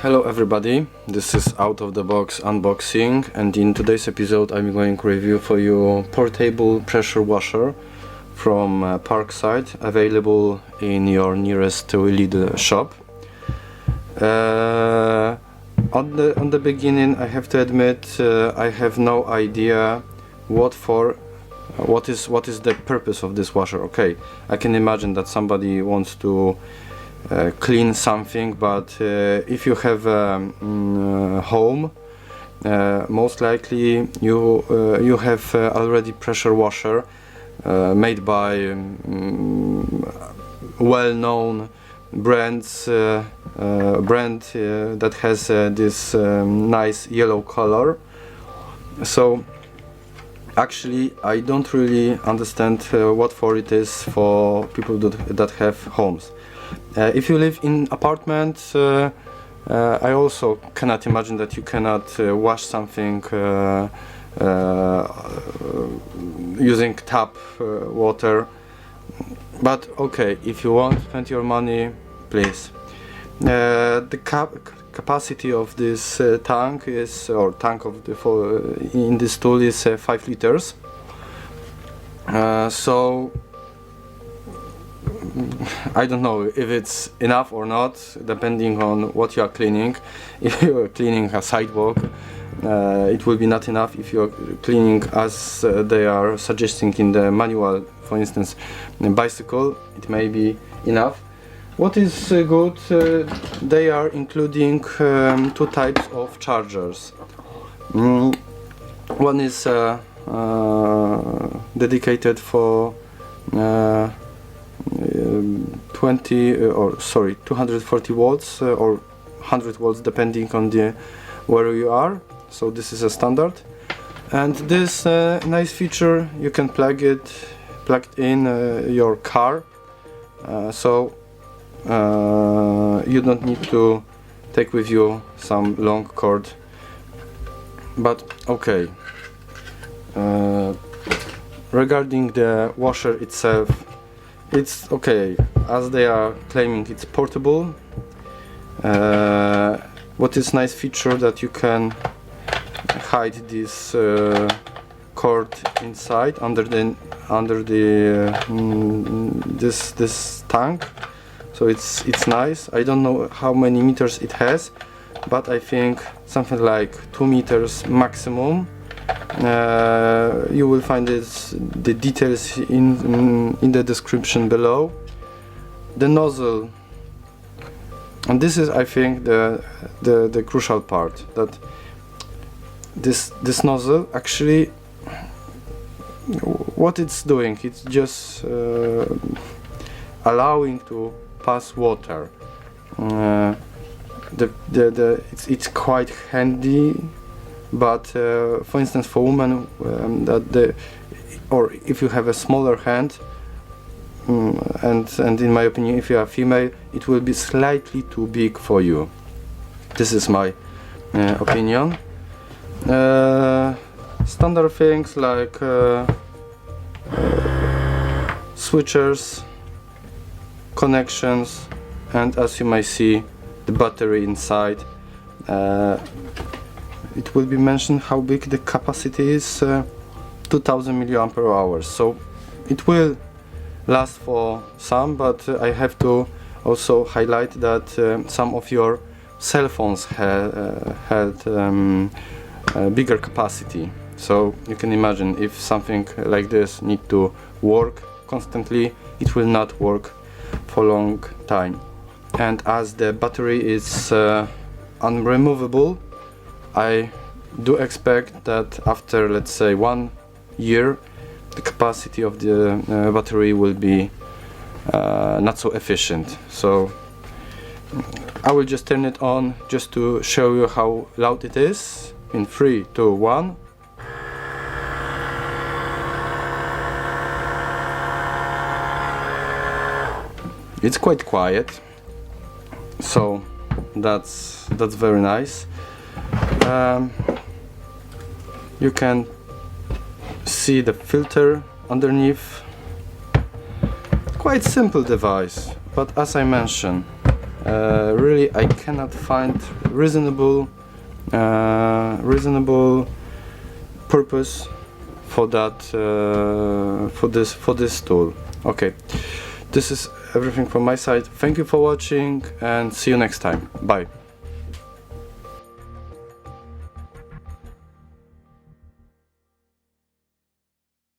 Hello everybody, this is out of the box unboxing, and in today's episode I'm going to review for you portable pressure washer from Parkside, available in your nearest Lidl shop. On the beginning I have to admit I have no idea what is the purpose of this washer. Okay, I can imagine that somebody wants to clean something, but if you have a home, most likely you have already pressure washer made by well-known brands, brand that has this nice yellow color. So actually I don't really understand what for it is for people that have homes. If you live in apartments, I also cannot imagine that you cannot wash something using tap water. But okay, if you want to spend your money, please. The capacity of this tank is, or tank of the in this tool is 5 liters. So I don't know if it's enough or not, depending on what you are cleaning. If you are cleaning a sidewalk, it will be not enough. If you are cleaning, as they are suggesting in the manual, for instance, a bicycle, it may be enough. What is good, they are including two types of chargers. One is dedicated for 240 volts or 100 volts, depending on where you are. So this is a standard, and this nice feature, you can plug it in your car, so you don't need to take with you some long cord. But okay, regarding the washer itself, it's okay, as they are claiming it's portable. What is nice feature that you can hide this cord inside under this tank. So it's nice. I don't know how many meters it has, but I think something like 2 meters maximum. You will find the details in the description below. The nozzle, and this is, I think, the crucial part, that this nozzle actually, what it's doing, it's just allowing to pass water. It's quite handy. But for instance, for women, or if you have a smaller hand, and in my opinion, if you are female, it will be slightly too big for you. This is my opinion. Standard things like switchers, connections, and as you may see, the battery inside. It will be mentioned how big the capacity is, 2000 milliampere hours. So it will last for some, but I have to also highlight that some of your cell phones had bigger capacity. So you can imagine, if something like this need to work constantly, it will not work for a long time. And as the battery is unremovable, I do expect that after, let's say, 1 year, the capacity of the battery will be not so efficient. So I will just turn it on just to show you how loud it is. In 3, 2, 1. It's quite quiet, so that's very nice. You can see the filter underneath. Quite simple device, but as I mentioned, really I cannot find reasonable purpose for that, for this tool. Okay, this is everything from my side. Thank you for watching and see you next time. Bye.